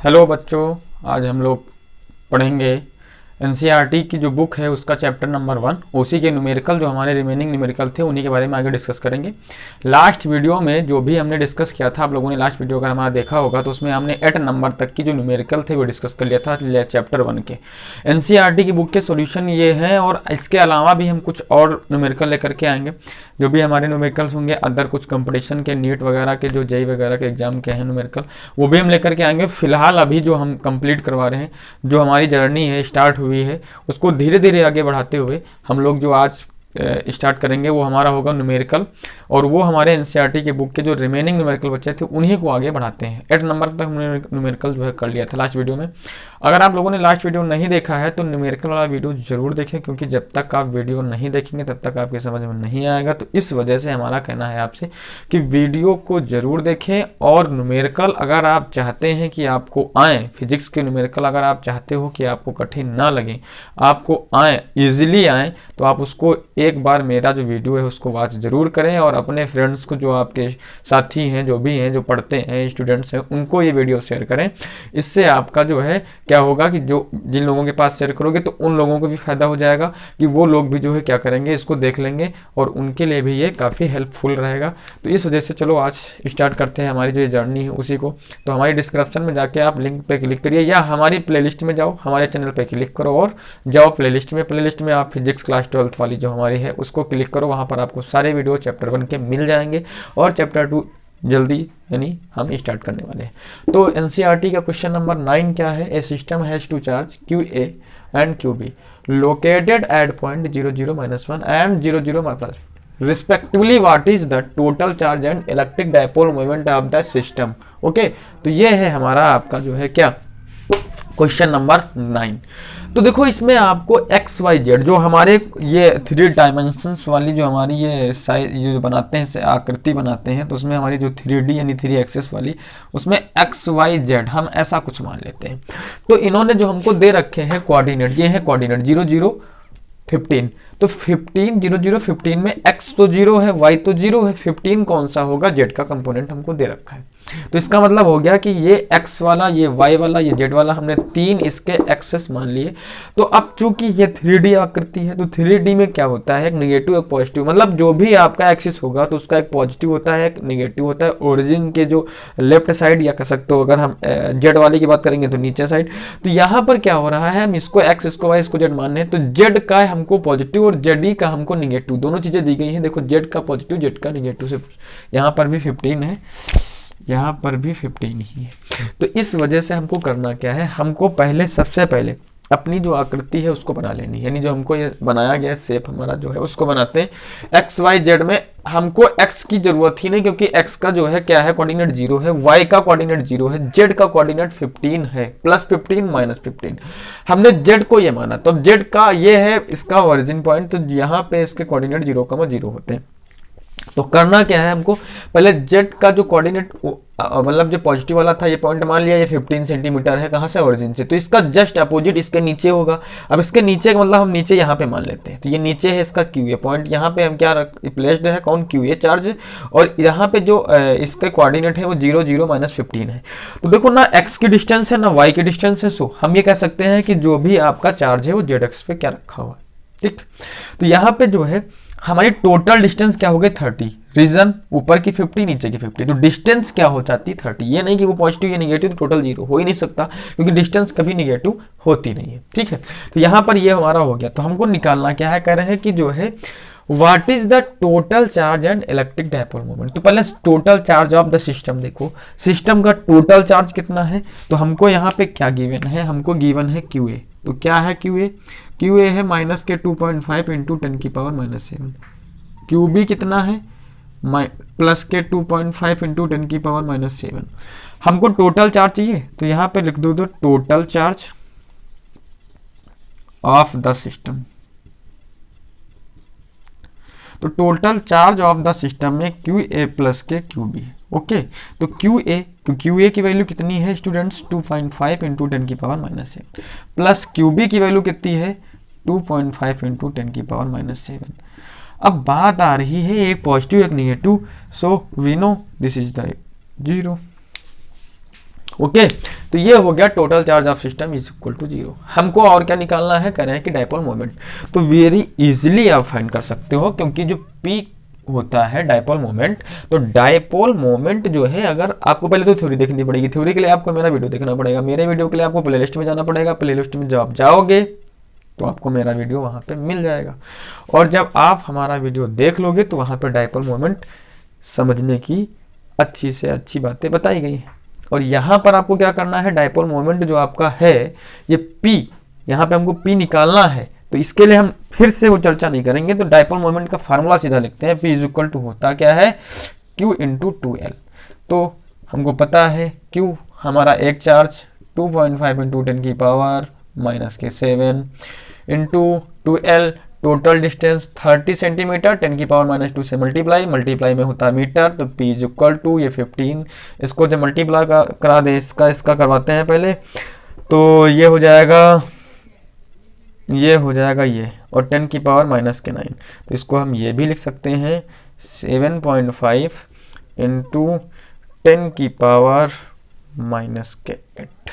Hello बच्चों, आज हम लोग पढ़ेंगे एनसीईआरटी की जो बुक है उसका चैप्टर नंबर 1, उसी के न्यूमेरिकल जो हमारे रिमेनिंग न्यूमेरिकल थे उन्हीं के बारे में आगे डिस्कस करेंगे। लास्ट वीडियो में जो भी हमने डिस्कस किया था, आप लोगों ने लास्ट वीडियो अगर हमारा देखा होगा तो उसमें हमने 8 नंबर तक की जो न्यूमेरिकल थे वो डिस्कस कर लिया था चैप्टर 1 के। एनसीईआरटी की बुक के सोल्यूशन ये हैं और इसके अलावा भी हम कुछ और न्यूमेरिकल लेकर के आएंगे। जो भी हमारे न्यूमेरिकल्स होंगे अदर कुछ कंपटीशन के, नीट वगैरह के, जो जेई वगैरह के एग्जाम के हैं न्यूमेरिकल, वो भी हम लेकर के आएंगे। फिलहाल अभी जो हम कंप्लीट करवा रहे हैं, जो हमारी जर्नी है स्टार्ट हुई है, उसको धीरे धीरे आगे बढ़ाते हुए हम लोग जो आज स्टार्ट करेंगे वो हमारा होगा न्यूमेरिकल, और वो हमारे एनसीईआरटी के बुक के जो रिमेनिंग न्यूमेरिकल बचे थे उन्हीं को आगे बढ़ाते हैं। 8 नंबर तक हमने न्यूमेरिकल जो है कर लिया था लास्ट वीडियो में। अगर आप लोगों ने लास्ट वीडियो नहीं देखा है तो न्यूमेरिकल वाला वीडियो जरूर देखें, क्योंकि जब तक आप वीडियो नहीं देखेंगे तब तक आपकी समझ में नहीं आएगा। तो इस वजह से हमारा कहना है आपसे कि वीडियो को जरूर देखें। और न्यूमेरिकल अगर आप चाहते हैं कि आपको आए, फिजिक्स के न्यूमेरिकल अगर आप चाहते हो कि आपको कठिन ना लगे, आपको आए, ईजिली आए, तो आप उसको एक बार मेरा जो वीडियो है उसको वॉच जरूर करें और अपने फ्रेंड्स को, जो आपके साथी हैं, जो भी हैं, जो पढ़ते हैं, स्टूडेंट्स हैं, उनको ये वीडियो शेयर करें। इससे आपका जो है क्या होगा कि जो जिन लोगों के पास शेयर करोगे तो उन लोगों को भी फायदा हो जाएगा कि वो लोग भी जो है क्या करेंगे, इसको देख लेंगे और उनके लिए भी ये काफ़ी हेल्पफुल रहेगा। तो इस वजह से चलो आज स्टार्ट करते हैं हमारी जो जर्नी है उसी को। तो हमारी डिस्क्रिप्शन में जाके आप लिंक पे क्लिक करिए या हमारी प्लेलिस्ट में जाओ, हमारे चैनल पे क्लिक करो और जाओ प्लेलिस्ट में आप फिजिक्स क्लास 12th वाली जो हमारी है उसको क्लिक करो। वहाँ पर आपको सारे वीडियो चैप्टर 1 के मिल जाएंगे और चैप्टर 2 जल्दी यानी हम स्टार्ट करने वाले हैं। तो एनसीईआरटी का क्वेश्चन नंबर 9 क्या है? A system has two charge q A and q B located at point 0 0 -1 एंड 0 0 plus respectively what is the total charge and electric dipole moment of the system. Okay, तो ये है हमारा आपका जो है क्या क्वेश्चन नंबर 9। तो देखो इसमें आपको एक्स वाई जेड जो हमारे ये 3 डायमेंशंस वाली जो हमारी ये साइज ये जो बनाते हैं, आकृति बनाते हैं, तो उसमें हमारी जो 3D यानी 3 एक्सिस वाली, उसमें एक्स वाई जेड हम ऐसा कुछ मान लेते हैं। तो इन्होंने जो हमको दे रखे हैं कोऑर्डिनेट, ये है कोऑर्डिनेट 0 0 15। तो 15 0 0 15 में x तो 0 है, y तो 0 है, 15 कौन सा होगा? z का कंपोनेंट हमको दे रखा है। तो इसका मतलब हो गया कि ये x वाला, ये y वाला, ये z वाला हमने 3 इसके एक्सेस मान लिए। तो अब चूंकि ये 3D आकृति है तो 3D में क्या होता है? एक निगेटिव एक पॉजिटिव, मतलब जो भी आपका एक्सिस होगा तो उसका एक पॉजिटिव होता है, एक निगेटिव होता है। ओरिजिन के जो लेफ्ट साइड या कह सकते हो, अगर हम z वाले की बात करेंगे तो नीचे साइड। तो यहाँ पर क्या हो रहा है, हम इसको x, इसको y, इसको z मान रहे हैं। तो z का हमको पॉजिटिव और z का हमको निगेटिव, दोनों चीजें दी गई हैं। देखो z का पॉजिटिव, z का निगेटिव, से यहाँ पर भी 15 है, यहाँ पर भी 15 ही है। तो इस वजह से हमको करना क्या है, हमको पहले सबसे पहले अपनी जो आकृति है उसको बना लेनी है, यानी जो हमको ये बनाया गया शेप हमारा जो है उसको बनाते हैं। एक्स वाई जेड में हमको एक्स की जरूरत ही नहीं, क्योंकि एक्स का जो है क्या है, कोऑर्डिनेट 0 है, वाई का कोऑर्डिनेट 0 है, जेड का कोऑर्डिनेट 15 है, +15 -15। हमने जेड को ये माना, तो अब जेड का ये है इसका ओरिजिन पॉइंट, तो यहाँ पे इसके कोऑर्डिनेट 0,0 होते हैं। तो करना क्या है, हमको पहले जेड का जो कोऑर्डिनेट मतलब जो पॉजिटिव वाला था, ये पॉइंट मान लिया, ये 15 सेंटीमीटर है, कहाँ से? ओरिजिन से। तो इसका जस्ट अपोजिट इसके नीचे होगा। अब इसके नीचे का मतलब हम नीचे यहाँ पे मान लेते हैं, तो ये नीचे है इसका क्यू ए पॉइंट, यहाँ पे हम क्या प्लेस्ड है, कौन? Q A charge. और यहाँ पे जो इसका कोऑर्डिनेट है वो 0 0 -15 है। तो देखो ना एक्स की डिस्टेंस है ना वाई की डिस्टेंस है, सो हम ये कह सकते हैं कि जो भी आपका चार्ज है वो जेड एक्स पे क्या रखा हुआ है। ठीक, तो यहाँ पे जो है हमारी टोटल डिस्टेंस क्या हो गई? 30। रीजन ऊपर की 50 नीचे की 50, तो डिस्टेंस क्या हो जाती? 30। ये नहीं कि वो पॉजिटिव या नेगेटिव, तो टोटल 0 हो ही नहीं सकता, क्योंकि डिस्टेंस कभी नेगेटिव होती नहीं है। ठीक है, तो यहाँ पर ये हमारा हो गया। तो हमको निकालना क्या है, कह रहे हैं कि जो है what is the total charge and electric dipole moment. तो पहले total charge of the system देखो, सिस्टम का टोटल चार्ज कितना है। तो हमको यहाँ पे क्या गिवन है, हमको गिवन है क्यू ए। तो क्या है क्यू ए? क्यू ए है माइनस के 2.5 इंटू 10⁻⁻⁷। क्यू बी कितना है? प्लस के 2.5 इंटू 10⁻⁻⁷। हमको टोटल चार्ज चाहिए, तो यहाँ पे लिख दो total charge of the system. तो total charge of the system में क्यू ए प्लस के क्यू बी। ओके, तो क्यू ए की वैल्यू कितनी है students? 2.5 into 10⁻⁸ plus q B की वैल्यू कितनी है? 2.5 इंटू 10⁻⁷। अब बात आ रही है एक पॉजिटिव एक negative, so we know this is the 0। Okay, तो ये हो गया total charge of system is equal to 0। हमको और क्या निकालना है, कह रहे हैं कि डायपोल मोमेंट। तो वेरी इजीली आप फाइंड कर सकते हो, क्योंकि जो पी होता है डायपोल मोमेंट, तो डायपोल मोमेंट जो है, अगर आपको पहले तो थ्योरी देखनी पड़ेगी, थ्योरी के लिए आपको मेरा वीडियो देखना पड़ेगा, मेरे वीडियो के लिए आपको प्लेलिस्ट में जाना पड़ेगा, प्लेलिस्ट में जब आप जाओगे तो आपको मेरा वीडियो वहाँ पे मिल जाएगा, और जब आप हमारा वीडियो देख लोगे तो वहाँ पे डायपोल मोमेंट समझने की अच्छी से अच्छी बातें बताई गई हैं। और यहाँ पर आपको क्या करना है, डायपोल मोमेंट जो आपका है ये P, यहाँ पे हमको P निकालना है, तो इसके लिए हम फिर से वो चर्चा नहीं करेंगे। तो डायपोल मोमेंट का फार्मूला सीधा लिखते हैं, P इज इक्वल टू होता क्या है, Q इंटू 2L। तो हमको पता है Q हमारा एक चार्ज 2.5 इंटू 10 की पावर माइनस के 7 into 2L total distance 30 centimetre 10 की पावर माइनस 2 से मल्टीप्लाई में होता है मीटर, तो P इज इक्वल टू ये 15, इसको जब मल्टीप्लाई करा दे, इसका करवाते हैं पहले, तो ये हो जाएगा ये, और 10 की पावर माइनस के 9, तो इसको हम ये भी लिख सकते हैं 7.5 इंटू 10 की पावर माइनस के 8।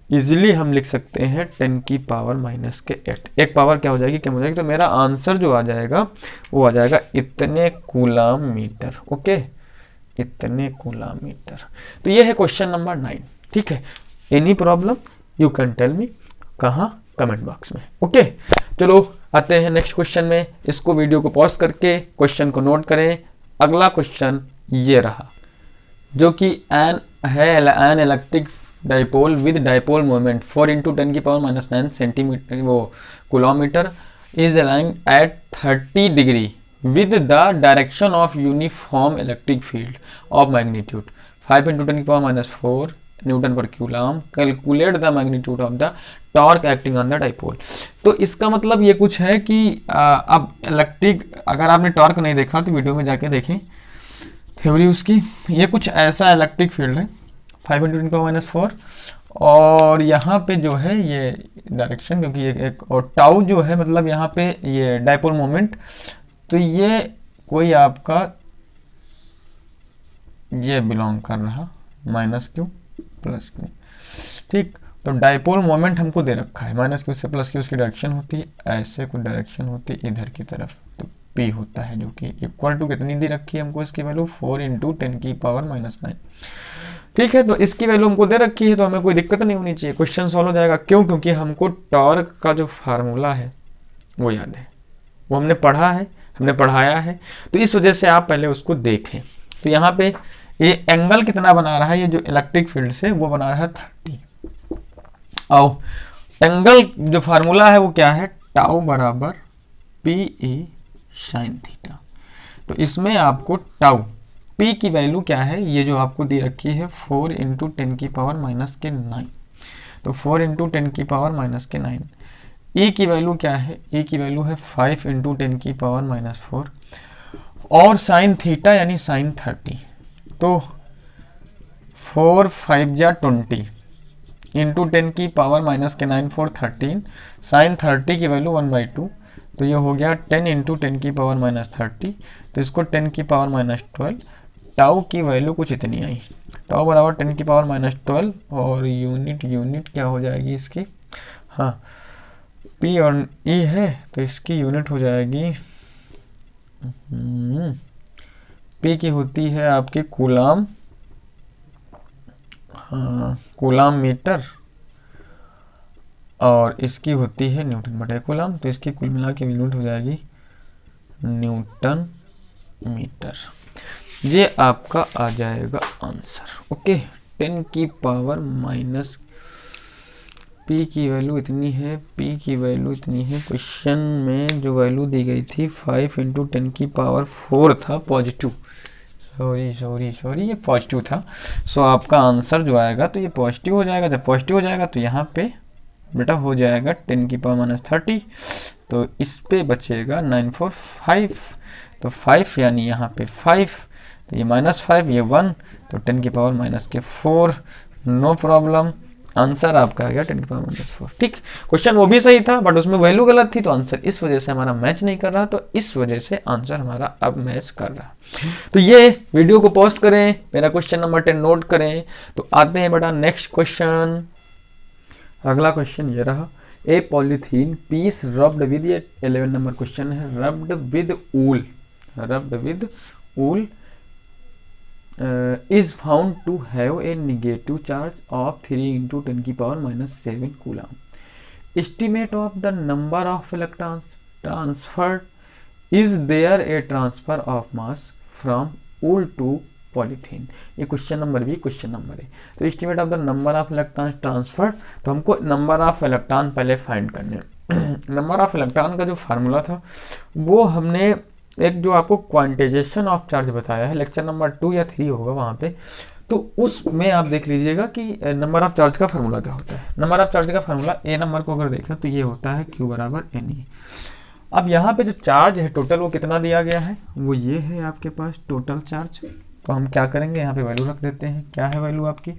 इजीली हम लिख सकते हैं 10 की पावर माइनस के 8, एक पावर क्या हो जाएगी, कम हो जाएगी, तो मेरा आंसर जो आ जाएगा वो आ जाएगा इतने कूलाम मीटर। ओके, इतने कूलाम मीटर। तो ये है क्वेश्चन नंबर 9। ठीक है, any problem you can tell me, कहाँ, कमेंट बॉक्स में। ओके, चलो आते हैं नेक्स्ट क्वेश्चन में। इसको वीडियो को पॉज करके क्वेश्चन को नोट करें। अगला क्वेश्चन ये रहा, जो कि an electric dipole with dipole moment 4 into 10 की पावर माइनस 9 सेंटीमीटर वो kilometre is aligned at 30 degree with the direction of uniform electric field of magnitude 5 into 10 की power minus 4 newton per coulomb. Calculate the magnitude of the torque acting on the dipole. तो इसका मतलब ये कुछ है कि अब इलेक्ट्रिक, अगर आपने टॉर्क नहीं देखा तो वीडियो में जाके देखें थ्योरी उसकी। ये कुछ ऐसा इलेक्ट्रिक फील्ड है 5 इंटू 10 की पावर माइनस 4, और यहाँ पे जो है ये डायरेक्शन, क्योंकि ये एक, और टाउ जो है मतलब यहाँ पे ये डाइपोल मोमेंट, तो ये कोई आपका ये बिलोंग कर रहा माइनस क्यू प्लस क्यू। ठीक, तो डाइपोल मोमेंट हमको दे रखा है माइनस क्यू से प्लस क्यू, उसकी डायरेक्शन होती है ऐसे, कुछ डायरेक्शन होती है इधर की तरफ, तो P होता है, जो कि इक्वल टू कितनी दे रखी है हमको, इसकी वैल्यू 4 इंटू 10 की पावर माइनस 9। ठीक है, तो इसकी वैल्यू हमको दे रखी है, तो हमें कोई दिक्कत नहीं होनी चाहिए, क्वेश्चन सॉल्व हो जाएगा। क्यों? क्योंकि हमको टॉर्क का जो फार्मूला है वो याद है, वो हमने पढ़ा है, हमने पढ़ाया है, तो इस वजह से आप पहले उसको देखें। तो यहाँ पे ये एंगल कितना बना रहा है, ये जो इलेक्ट्रिक फील्ड से वो बना रहा है 30, और एंगल जो फार्मूला है वो क्या है, टाउ बराबर PE साइन थीटा। तो इसमें आपको टाउ P की वैल्यू क्या है, ये जो आपको दी रखी है 4 इंटू 10 की पावर माइनस के 9, तो 4 इंटू 10 की पावर माइनस के 9। E की वैल्यू क्या है, E की वैल्यू है 5 इंटू 10 की पावर माइनस 4, और साइन थीटा यानी साइन 30, तो 4 5 जा 20 इंटू 10 की पावर माइनस के 9 4 13, साइन 30 की वैल्यू 1/2, तो ये हो गया 10 इंटू 10 की पावर माइनस 30, तो इसको 10 की पावर माइनस 12, टाउ की वैल्यू कुछ इतनी आई, टाउ बराबर 10 की पावर माइनस 12, और यूनिट क्या हो जाएगी इसकी, हाँ P और E है तो इसकी यूनिट हो जाएगी, P की होती है आपकी कूलाम, हाँ कूलाम मीटर, और इसकी होती है न्यूटन बटे कूलाम, तो इसकी कुल मिला के यूनिट हो जाएगी न्यूटन मीटर। ये आपका आ जाएगा आंसर। ओके, 10 की पावर माइनस, P की वैल्यू इतनी है, P की वैल्यू इतनी है, क्वेश्चन में जो वैल्यू दी गई थी 5 इंटू 10 की पावर 4 था, पॉजिटिव, सॉरी ये पॉजिटिव था। सो आपका आंसर जो आएगा तो ये पॉजिटिव हो जाएगा। जब पॉजिटिव हो जाएगा तो यहाँ पे बेटा हो जाएगा 10 की पावर माइनस 30, तो इस पे बचेगा 9 4 5, तो 5 यानी यहाँ पे 5, तो ये -5 ये 1, तो 10 की पावर माइनस के 4, नो प्रॉब्लम, आंसर आपका आ गया 10⁻⁻⁴। ठीक, क्वेश्चन वो भी सही था बट उसमें वैल्यू गलत थी, तो आंसर इस वजह से हमारा मैच नहीं कर रहा, तो इस वजह से आंसर हमारा अब मैच कर रहा। तो ये वीडियो को पॉज करें, मेरा क्वेश्चन नंबर 10 नोट करें। तो आते हैं बेटा नेक्स्ट क्वेश्चन। अगला क्वेश्चन ये रहा, ए पॉलीथीन पीस रब्ड विद, ये 11 नंबर क्वेश्चन है, rubbed with wool, rubbed with wool is found to have a negative charge of 3 into 10 की power -7 coulomb. Estimate of the number of electrons transferred. Is there a transfer of mass from wool to polythene? ये question number भी question number है। तो estimate of the number of electron transferred, तो हमको number of electron पहले find करने। Number of electron का जो फार्मूला था वो हमने एक जो आपको क्वांटाइजेशन ऑफ चार्ज बताया है, लेक्चर नंबर 2 या 3 होगा वहाँ पे, तो उसमें आप देख लीजिएगा कि नंबर ऑफ चार्ज का फार्मूला क्या होता है। नंबर ऑफ चार्ज का फार्मूला ए नंबर को अगर देखें तो ये होता है Q बराबर NE। अब यहाँ पे जो चार्ज है टोटल वो कितना दिया गया है, वो ये है आपके पास टोटल चार्ज। तो हम क्या करेंगे, यहाँ पे वैल्यू रख देते हैं। क्या है वैल्यू आपकी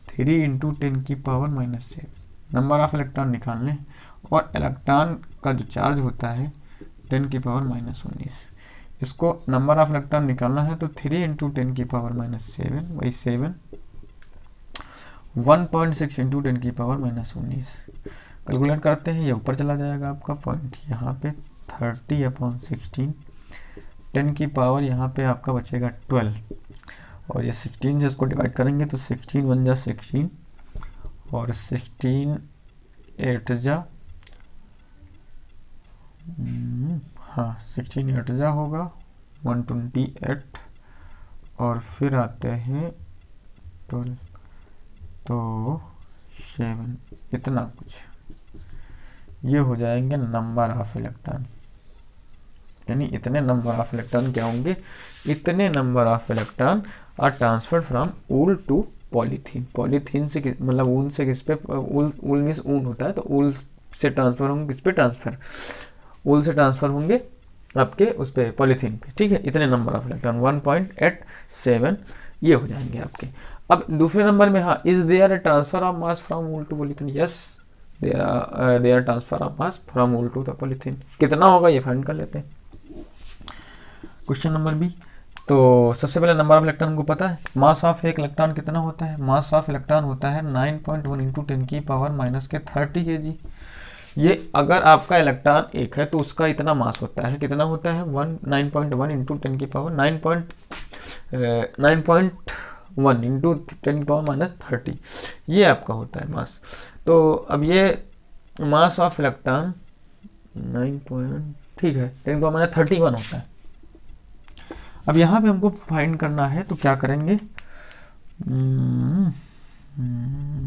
3 × 10 की पावर -7। नंबर ऑफ इलेक्ट्रॉन निकाल लें, और इलेक्ट्रॉन का जो चार्ज होता है 10 की पावर -19। इसको नंबर ऑफ इलेक्ट्रॉन निकालना है तो 3 × 10 की पावर -7 वही 7, 1.6 × 10 की पावर -19। कैलकुलेट करते हैं, ये ऊपर चला जाएगा आपका पॉइंट, यहाँ पे 30/16, 10 की पावर यहाँ पे आपका बचेगा 12, और ये 16 से इसको डिवाइड करेंगे तो 16 1 जा 16, और 16 8 जा 16 8 जा होगा 128, और फिर आते हैं 12 तो 7, इतना कुछ ये हो जाएंगे नंबर ऑफ इलेक्ट्रॉन। यानी इतने नंबर ऑफ इलेक्ट्रॉन क्या होंगे, इतने number of electron are transferred from wool to polythene. Polythene से मतलब ऊन से किस पे, ऊल मीन्स ऊन होता है, तो ऊल से ट्रांसफर होंगे किस पे, ट्रांसफर ऊल से ट्रांसफर होंगे आपके उस पे पॉलीथीन पे। ठीक है, इतने नंबर ऑफ इलेक्ट्रॉन 1.87 ये हो जाएंगे आपके। अब दूसरे नंबर में, हाँ, is there transfer of mass from wool to polythene, yes there transfer of mass from wool to the polythene. कितना होगा ये फाइंड कर लेते हैं। क्वेश्चन नंबर बी, तो सबसे पहले नंबर ऑफ इलेक्ट्रॉन को पता है, मास ऑफ एक इलेक्ट्रॉन कितना होता है, मास ऑफ इलेक्ट्रॉन होता है 9.1 × 10 की पावर -30 kg। ये अगर आपका इलेक्ट्रॉन एक है तो उसका इतना मास होता है, कितना होता है 9.1 × 10 की पावर 9.1 × 10 की पावर -30, ये आपका होता है मास। तो अब ये मास ऑफ इलेक्ट्रॉन 9 ठीक है 10 की पावर -31 होता है। अब यहाँ पे हमको फाइंड करना है, तो क्या करेंगे,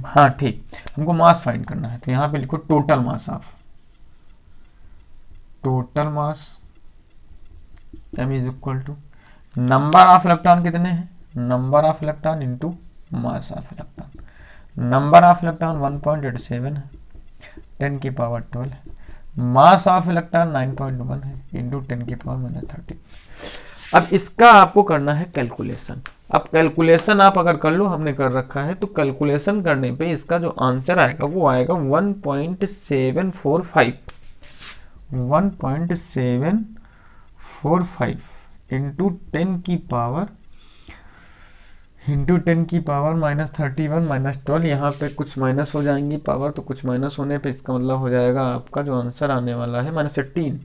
हाँ ठीक, हमको मास फाइंड करना है, तो यहाँ पे लिखो total mass of, total mass m is equal to number of electron कितने हैं, number of electron into mass of electron. Number of electron 1.87 है, 10 की पावर 12 है, मास ऑफ इलेक्ट्रॉन 9.1 है इंटू 10 की पावर -30। अब इसका आपको करना है कैलकुलेशन। अब कैलकुलेशन आप अगर कर लो, हमने कर रखा है, तो कैलकुलेशन करने पे इसका जो आंसर आएगा वो आएगा 1.745 इंटू 10 की पावर -31 -12। यहाँ पे कुछ माइनस हो जाएंगी पावर, तो कुछ माइनस होने पे इसका मतलब हो जाएगा आपका जो आंसर आने वाला है -18।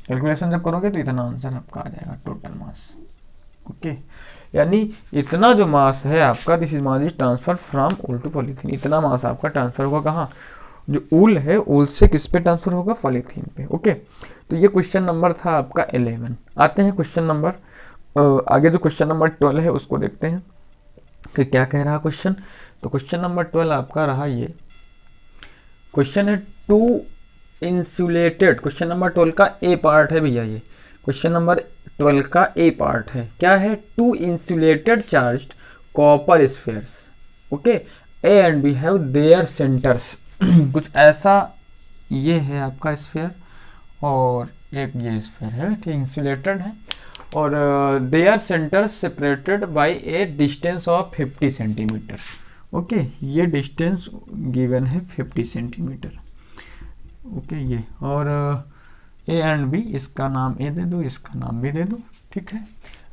कैलकुलेशन जब करोगे तो इतना आंसर आपका आ जाएगा टोटल मास। ओके, यानी इतना जो मास है आपका, this is mass is transfer from wool to polythene. इतना मास आपका ट्रांसफर होगा कहाँ, जो ऊल है ऊल से किस पे ट्रांसफर होगा, पॉलीथीन पे। ओके, तो ये क्वेश्चन नंबर था आपका 11। आते हैं क्वेश्चन नंबर आगे, जो क्वेश्चन नंबर 12 है उसको देखते हैं कि क्या कह रहा क्वेश्चन। तो क्वेश्चन नंबर 12 आपका रहा ये क्वेश्चन है, टू इंसुलेटेड, क्वेश्चन नंबर 12 का ए पार्ट है भैया, ये क्वेश्चन नंबर 12 का ए पार्ट है। क्या है, two insulated charged copper spheres, okay, A and B have their centres. कुछ ऐसा ये है आपका स्फीयर, और एक ये स्फीयर है, ठीक, इंसुलेटेड है, और their centre separated by a distance of 50 centimetre. Okay, ये डिस्टेंस गिवन है 50 सेंटीमीटर। ओके, ये और ए एंड बी, इसका नाम ए दे दो, इसका नाम बी दे दो, ठीक है।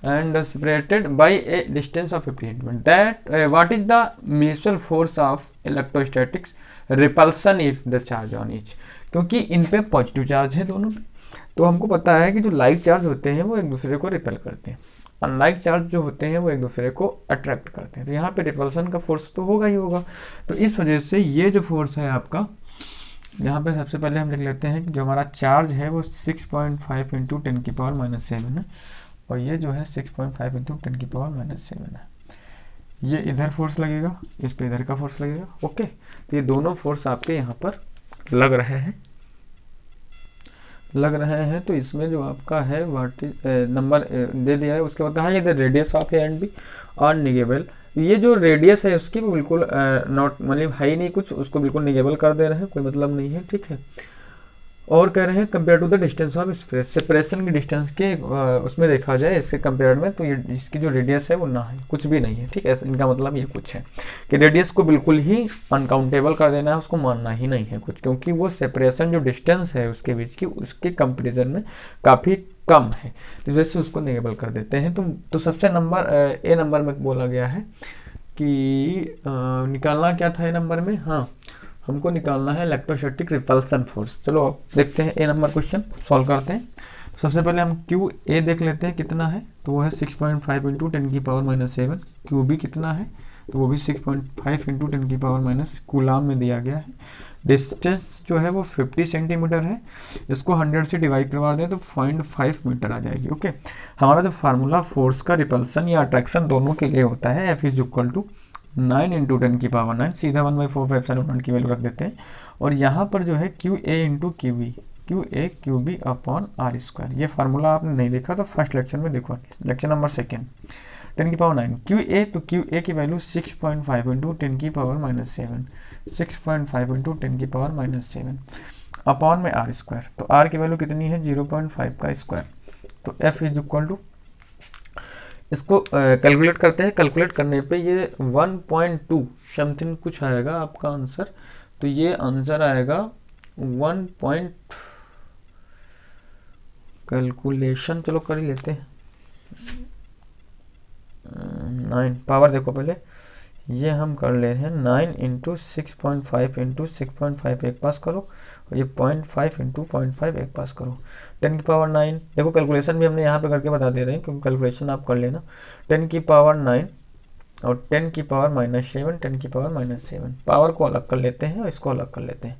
And separated by a distance of 50 centimetre. That what is the mutual force of electrostatics repulsion if the charge on each. क्योंकि इन पे पॉजिटिव चार्ज है दोनों पे, तो हमको पता है कि जो लाइक चार्ज होते हैं वो एक दूसरे को रिपेल करते हैं, अनलाइक चार्ज जो होते हैं वो एक दूसरे को अट्रैक्ट करते हैं। तो यहाँ पे रिपल्सन का फोर्स तो होगा ही होगा। तो इस वजह से ये जो फोर्स है आपका, यहाँ पे सबसे पहले हम लिख लेते हैं कि जो हमारा चार्ज है वो 6.5 इंटू 10 की पावर -7 है, और ये जो है 6.5 इंटू 10 की पावर -7 है। ये इधर फोर्स लगेगा, इस पे इधर का फोर्स लगेगा। ओके, तो ये दोनों फोर्स आपके यहाँ पर लग रहे हैं। तो इसमें जो आपका है वाट नंबर दे दिया है, उसके बाद कहा है radius of A and B और निगेबल। ये जो रेडियस है उसकी बिल्कुल नॉट मतलब है ही नहीं कुछ, उसको बिल्कुल निगेबल कर दे रहे हैं, कोई मतलब नहीं है, ठीक है। और कह रहे हैं compare to the distance of space, separation की डिस्टेंस के उसमें देखा जाए इसके कंपेयर में, तो ये इसकी जो रेडियस है वो ना है, कुछ भी नहीं है, ठीक है। इनका मतलब ये कुछ है कि रेडियस को बिल्कुल ही अनकाउंटेबल कर देना है, उसको मानना ही नहीं है कुछ, क्योंकि वो सेपरेशन जो डिस्टेंस है उसके बीच की, उसके कंपेरिजन में काफ़ी कम है, तो जैसे उसको निगेबल कर देते हैं। तो सबसे ए नंबर में बोला गया है कि निकालना क्या था ए नंबर में, हाँ हमको निकालना है इलेक्ट्रोस्टैटिक रिपल्सन फोर्स। चलो अब देखते हैं ए नंबर क्वेश्चन सॉल्व करते हैं। सबसे पहले हम क्यू ए देख लेते हैं कितना है, तो वो है 6.5 इंटू 10 की पावर -7। क्यू बी कितना है, तो वो भी 6.5 इंटू 10 की पावर कूलाम में दिया गया है। डिस्टेंस जो है वो 50 सेंटीमीटर है, इसको 100 से डिवाइड करवा दें तो 0.5 मीटर आ जाएगी। ओके, हमारा जो फार्मूला फोर्स का रिपल्सन या अट्रैक्शन दोनों के लिए होता है, F is equal to 9 into 10 की पावर 9, सीधा 1/4 की वैल्यू रख देते हैं। और यहाँ पर जो है Q A into Q B, Q A Q B upon R square. ये फार्मूला आपने नहीं देखा तो फर्स्ट लेक्चर में देखो, लेक्चर नंबर 2 10 की पावर 9 क्यू ए, तो क्यू ए की वैल्यू 6.5 इंटू 10 की पावर -7, 6.5 इंटू 10 की पावर -7 अपॉन में आर स्क्वायर। तो आर की वैल्यू कितनी है 0.5 का स्क्वायर। तो एफ इज इक्वल टू, इसको कैलकुलेट करते हैं। कैलकुलेट करने पे ये 1.2 समथिंग कुछ आएगा आपका आंसर। तो ये आंसर आएगा 1. कैलकुलेशन चलो कर ही लेते हैं, 9 पावर देखो पहले, ये हम कर ले रहे हैं 9 इंटू 6.5 इंटू 6.5 एक पास करो, और ये 0.5 इंटू 0.5 एक पास करो, 10 की पावर 9। देखो कैलकुलेशन भी हमने यहाँ पे करके बता दे रहे हैं, क्योंकि कैलकुलेशन आप कर लेना। 10 की पावर 9 और 10 की पावर -7, 10 की पावर -7, पावर को अलग कर लेते हैं और इसको अलग कर लेते हैं।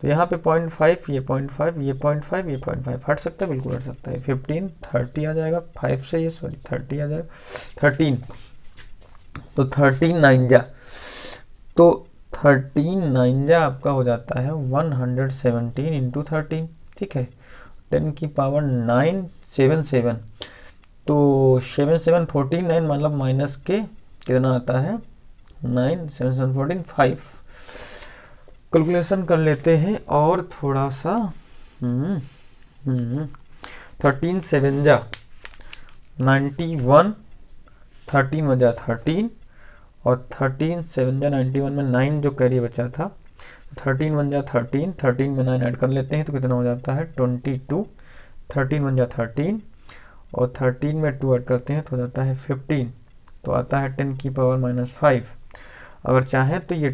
तो यहाँ पे 0.5, ये 0.5, ये 0.5, ये 0.5 हट सकता है, बिल्कुल हट सकता है। 15 30 आ जाएगा, 5 से ये 30 आ जाएगा, 13, तो 13 9 जा, तो 13 9 जा आपका हो जाता है 117 इंटू 13, ठीक है। 10 की पावर 9 7 7, तो 7 7 49 मतलब माइनस के कितना आता है 9 7 7 14 5। कैलकुलेशन कर लेते हैं और थोड़ा सा 13 7 जा 91, 13 वजह 13 और 13 7 जा 91 में 9 जो कैरी बचा था, 13 1 जा 13, 13 में 9 ऐड कर लेते हैं तो कितना हो जाता है 22, 13 1 जा 13 और 13 में 2 ऐड करते हैं तो हो जाता है 15, तो आता है 10 की पावर -5। अगर चाहे तो ये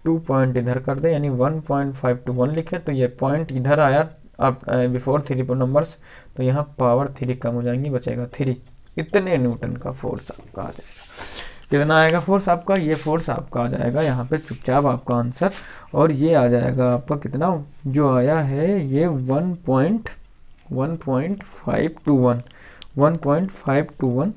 2 पॉइंट इधर कर दे, यानी 1.521 लिखे, तो ये पॉइंट इधर आया अब बिफोर 3 नंबर्स, तो यहाँ पावर 3 कम हो जाएंगी, बचेगा 3। इतने न्यूटन का फोर्स आपका आ जाएगा। कितना आएगा फोर्स आपका, ये फोर्स आपका आ जाएगा यहाँ पे चुपचाप आपका आंसर, और ये आ जाएगा आपका कितना जो आया है ये 1.521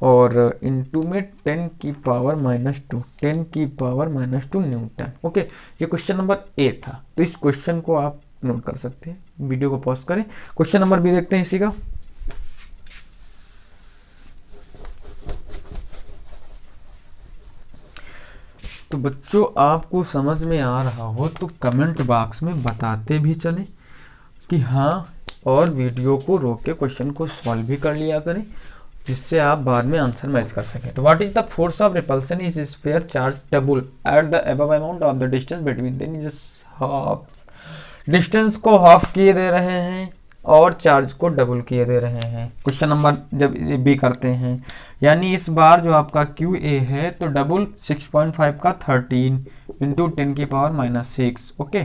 और इनटू में 10 की पावर -2, 10 की पावर -2 न्यूटन। ओके, ये क्वेश्चन नंबर ए था, तो इस क्वेश्चन को आप नोट कर सकते हैं। वीडियो को पॉज करें, क्वेश्चन नंबर बी देखते हैं इसी का। तो बच्चों आपको समझ में आ रहा हो तो कमेंट बॉक्स में बताते भी चलें कि हाँ और वीडियो को रोक के क्वेश्चन को सॉल्व भी कर लिया करें, जिससे आप बाद में आंसर मैच कर सकें। तो what is the force of repulsion is sphere charge double at the above amount of the distance between then is half. Distance को हाफ किए दे रहे हैं और चार्ज को डबल किए दे रहे हैं। क्वेश्चन नंबर जब बी करते हैं, यानी इस बार जो आपका क्यू ए है तो डबल 6.5 का 13 इंटू 10 की पावर -6, ओके,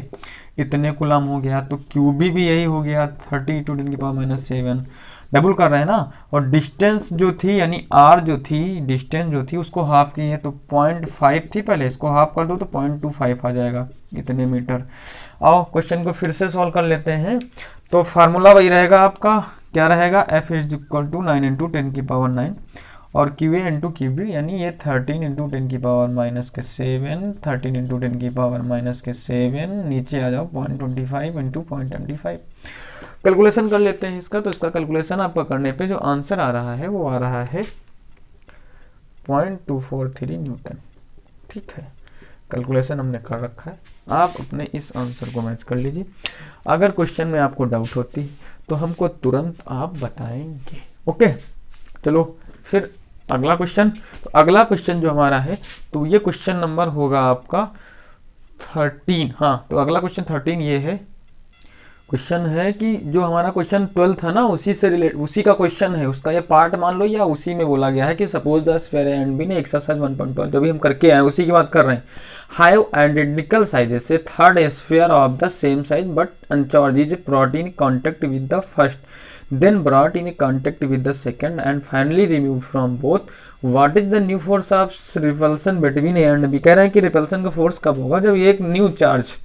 इतने कुलम हो गया। तो क्यू बी भी यही हो गया 30 इंटू 10 की पावर -7, डबल कर रहे हैं ना। और डिस्टेंस जो थी यानी आर जो थी, डिस्टेंस जो थी उसको हाफ की है, तो 0.5 थी पहले, इसको हाफ कर दो तो 0.25 आ जाएगा, इतने मीटर। आओ क्वेश्चन को फिर से सॉल्व कर लेते हैं। तो फार्मूला वही रहेगा आपका, क्या रहेगा, F is equal to 9 into 10 की पावर 9 और Q A into Q B, यानी ये 13 इंटू 10 की पावर -7, 13 इंटू 10 की पावर -7, नीचे आ जाओ 0.25 इंटू 0.25। कैलकुलेशन कर लेते हैं इसका। तो इसका कैलकुलेशन आपका करने पे जो आंसर आ रहा है वो आ रहा है 0.243 न्यूटन। ठीक है, कैलकुलेशन हमने कर रखा है, आप अपने इस आंसर को मैच कर लीजिए। अगर क्वेश्चन में आपको डाउट होती तो हमको तुरंत आप बताएंगे। ओके, चलो फिर अगला क्वेश्चन। तो अगला क्वेश्चन जो हमारा है तो ये क्वेश्चन नंबर होगा आपका 13। हाँ, तो अगला क्वेश्चन 13 ये है, क्वेश्चन है कि जो हमारा क्वेश्चन 12 था ना, उसी से रिलेट, उसी का क्वेश्चन है, उसका ये पार्ट मान लो, या उसी में बोला गया है कि suppose the sphere A and B ने एक्सरसाइज 1.1 जो भी हम करके आए उसी की बात कर रहे हैं, हैव आइडेंटिकल साइजेस से third sphere of the same size but अनचार्ज is brought in contact with the first, then brought in contact with the second and finally removed from both. What is the new force of repulsion between A and B? कह रहे हैं कि repulsion का force कब होगा, जब एक new charge,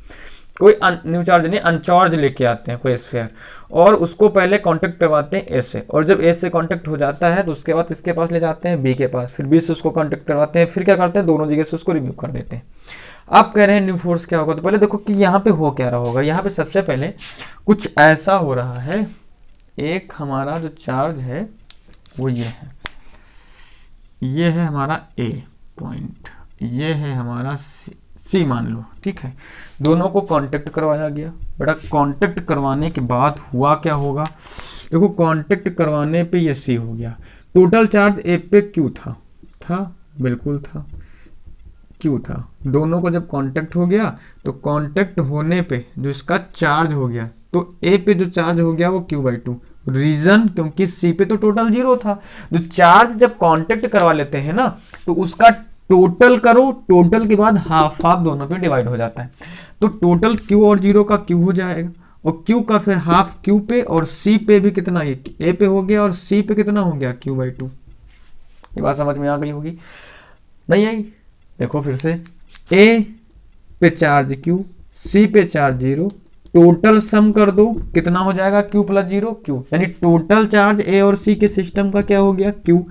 कोई न्यू चार्ज नहीं, अनचार्ज लेके आते हैं कोई स्फीयर और उसको पहले कांटेक्ट करवाते हैं ए से, और जब ए से कांटेक्ट हो जाता है तो उसके बाद इसके पास ले जाते हैं बी के पास, फिर बी से उसको कांटेक्ट करवाते हैं, फिर क्या करते हैं, दोनों जगह से उसको रिमूव कर देते हैं। आप कह रहे हैं न्यू फोर्स क्या होगा, तो पहले देखो कि यहाँ पे हो क्या रहा होगा। यहाँ पे सबसे पहले कुछ ऐसा हो रहा है, एक हमारा जो चार्ज है वो ये है, ये है हमारा ए पॉइंट, ये है हमारा सी मान लो, ठीक है। दोनों को कांटेक्ट करवाया गया। बेटा कांटेक्ट करवाने के बाद हुआ क्या होगा, देखो कांटेक्ट करवाने पे ये सी हो गया। टोटल चार्ज ए पे क्यू था बिल्कुल था, क्यू था। दोनों को जब कांटेक्ट हो गया तो कांटेक्ट होने पे जो इसका चार्ज हो गया, तो ए पे जो चार्ज हो गया वो Q/2। रीजन क्योंकि सी पे तो टोटल 0 था। जो चार्ज जब कांटेक्ट करवा लेते हैं ना तो उसका टोटल करो, टोटल के बाद हाफ हाफ दोनों पे डिवाइड हो जाता है, तो टोटल Q और 0 का Q हो जाएगा, और Q का फिर हाफ Q पे, और C पे भी कितना, ये A पे हो गया और C पे कितना हो गया Q/2। ये बात समझ में आ गई होगी, नहीं आई? देखो फिर से, A पे चार्ज Q, C पे चार्ज 0, टोटल सम कर दो कितना हो जाएगा, Q + 0 Q, यानी टोटल चार्ज A और C के सिस्टम का क्या हो गया, Q।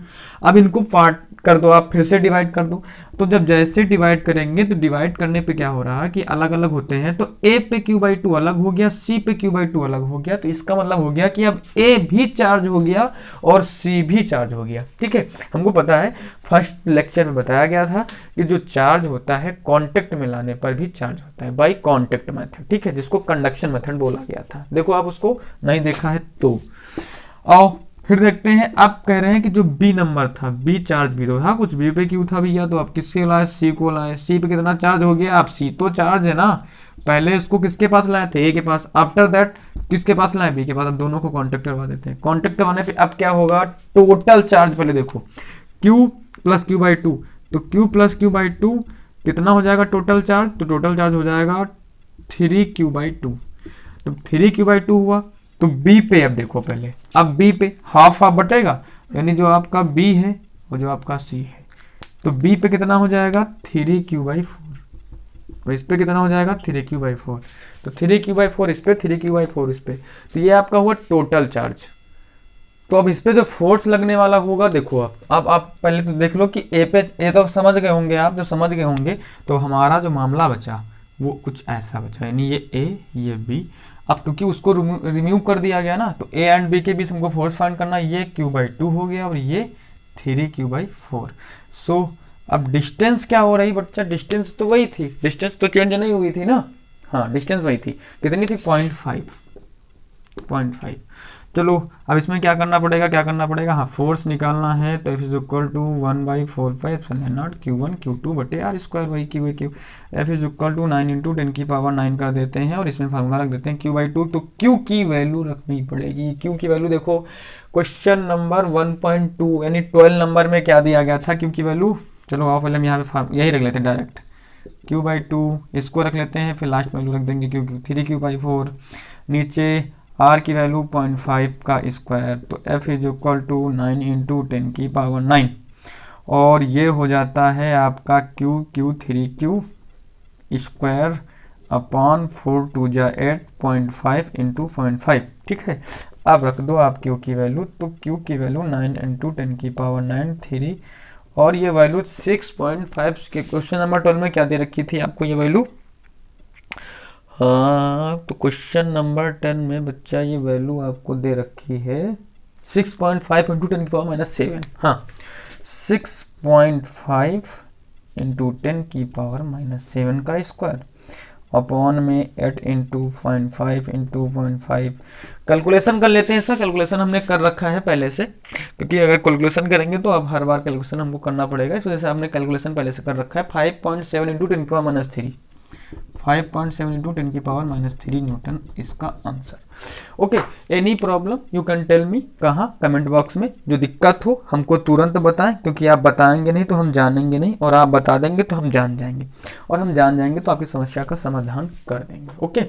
अब इनको पार्ट कर दो, आप फिर से डिवाइड कर दो। तो जब जैसे डिवाइड करेंगे तो डिवाइड करने पे क्या हो रहा है कि अलग अलग होते हैं, तो A पे Q/2 अलग हो गया, C पे Q/2 अलग हो गया, तो इसका मतलब हो गया कि अब A भी चार्ज हो गया और C भी चार्ज हो गया। ठीक है, हमको पता है फर्स्ट लेक्चर में बताया गया था कि जो चार्ज होता है कांटेक्ट में लाने पर भी चार्ज होता है बाय कांटेक्ट मेथड, ठीक है, जिसको कंडक्शन मेथड बोला गया था। देखो आप उसको नहीं देखा है तो आओ फिर देखते हैं। आप कह रहे हैं कि जो बी नंबर था, बी चार्ज भी तो था, कुछ बी पे क्यू था भैया, तो आप किसके लाए, सी को लाए। सी पे कितना चार्ज हो गया, आप सी तो चार्ज है ना, पहले इसको किसके पास लाए थे, ए के पास, आफ्टर दैट किसके पास लाए, बी के पास। अब दोनों को कांटेक्ट करवा देते हैं। कांटेक्ट करवाने पे अब क्या होगा, टोटल चार्ज पहले देखो, Q + Q/2, तो Q + Q/2 कितना हो जाएगा टोटल चार्ज, तो टोटल चार्ज हो जाएगा 3Q/2। तो 3Q/2 हुआ, तो B पे अब देखो पहले, अब B पे हाफ हाफ बटेगा, यानी जो आपका B है और जो आपका C है, तो B पे कितना हो जाएगा 3Q/4, और इस पे कितना हो जाएगा 3Q/4, तो 3Q/4 इस पे, 3Q/4 इस पे, तो ये आपका हुआ टोटल चार्ज। तो अब इस पे जो फोर्स लगने वाला होगा देखो, अब आप पहले तो देख लो कि ए पे, ए तो समझ गए होंगे आप, जो समझ गए होंगे तो हमारा जो मामला बचा वो कुछ ऐसा बचा, यानी ये A ये B। अब क्योंकि उसको रिमूव कर दिया गया ना, तो A एंड B के बीच हमको फोर्स फाइंड करना, ये Q/2 हो गया और ये 3Q/4। सो अब डिस्टेंस क्या हो रही बच्चा, डिस्टेंस तो वही थी, डिस्टेंस तो चेंज नहीं हुई थी ना, हाँ डिस्टेंस वही थी, कितनी थी 0.5, 6.5। चलो अब इसमें क्या करना पड़ेगा, हाँ फोर्स निकालना है, तो F is equal to 1/4π0 Q1 Q2 बटे R square by Q A Q. F is equal to 9 into 10⁻9 कर देते हैं और इसमें फार्मूला रख देते हैं Q/2। तो Q की वैल्यू रखनी पड़ेगी। Q की वैल्यू देखो क्वेश्चन नंबर 1.2 यानी 12 नंबर में क्या दिया गया था Q की वैल्यू। चलो आओ पहले हम यहाँ पे यही रख लेते हैं डायरेक्ट, Q/2 इसको रख लेते हैं, फिर लास्ट वैल्यू रख देंगे Q3Q/4, नीचे R की वैल्यू 0.5 का स्क्वायर, तो F is equal to 9 into 10⁻9 और ये हो जाता है आपका Q3Q स्क्वायर अपॉन 4 2 जा 8.5 इंटू 0.5। ठीक है, अब रख दो आप Q की वैल्यू, तो Q की वैल्यू 9 इंटू 10⁻9 3 और ये वैल्यू 6.5 के क्वेश्चन नंबर 12 में क्या दे रखी थी आपको ये वैल्यू। हाँ तो क्वेश्चन नंबर 10 में बच्चा ये वैल्यू आपको दे रखी है 6.5 इंटू 10⁻7। हाँ 6.5 इंटू 10⁻7 का स्क्वायर अपॉन में 8 इंटू 0.5 इंटू 0.5। कैलकुलेशन कर लेते हैं, इसका कैलकुलेशन हमने कर रखा है पहले से, क्योंकि अगर कैलकुलेशन करेंगे तो अब हर बार कैलकुलेशन हमको करना पड़ेगा, इस वजह से हमने कैलकुलेशन पहले से कर रखा है। 5.7 इंटू 10⁻3 5.7 इंटू 10⁻3 न्यूटन इसका answer. Okay, any problem you can tell me, कहाँ कमेंट बॉक्स में। जो दिक्कत हो हमको तुरंत बताएं, क्योंकि आप बताएंगे नहीं तो हम जानेंगे नहीं, और आप बता देंगे तो हम जान जाएंगे, और हम जान जाएंगे तो आपकी समस्या का समाधान कर देंगे। ओके,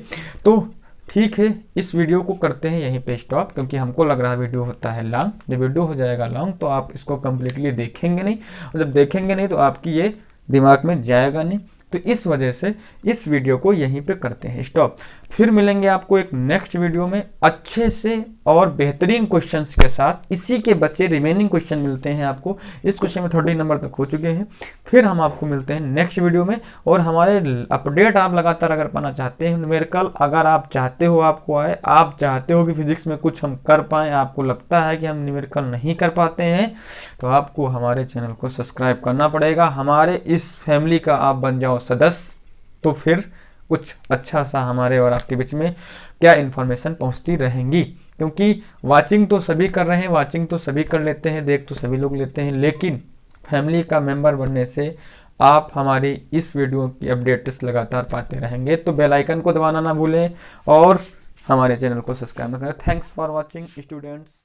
तो ठीक है, इस वीडियो को करते हैं यहीं पे स्टॉप, क्योंकि हमको लग रहा है वीडियो होता है लॉन्ग। जब वीडियो हो जाएगा लॉन्ग तो आप इसको कम्प्लीटली देखेंगे नहीं, और जब देखेंगे नहीं तो आपकी ये दिमाग में जाएगा नहीं, तो इस वजह से इस वीडियो को यहीं पे करते हैं स्टॉप। फिर मिलेंगे आपको एक नेक्स्ट वीडियो में अच्छे से और बेहतरीन क्वेश्चंस के साथ। इसी के बच्चे रिमेनिंग क्वेश्चन मिलते हैं आपको, इस क्वेश्चन में 30 नंबर तक हो चुके हैं। फिर हम आपको मिलते हैं नेक्स्ट वीडियो में, और हमारे अपडेट आप लगातार अगर पाना चाहते हैं न्यूमेरिकल, अगर आप चाहते हो आपको आए, आप चाहते हो कि फिजिक्स में कुछ हम कर पाएँ, आपको लगता है कि हम न्यूमेरिकल नहीं कर पाते हैं, तो आपको हमारे चैनल को सब्सक्राइब करना पड़ेगा। हमारे इस फैमिली का आप बन जाओ सदस्य, तो फिर कुछ अच्छा सा हमारे और आपके बीच में क्या इन्फॉर्मेशन पहुंचती रहेंगी। क्योंकि वाचिंग तो सभी कर रहे हैं, वाचिंग तो सभी कर लेते हैं, देख तो सभी लोग लेते हैं, लेकिन फैमिली का मेंबर बनने से आप हमारी इस वीडियो की अपडेट्स लगातार पाते रहेंगे। तो बेल आइकन को दबाना ना भूलें और हमारे चैनल को सब्सक्राइब करें। Thanks for watching students.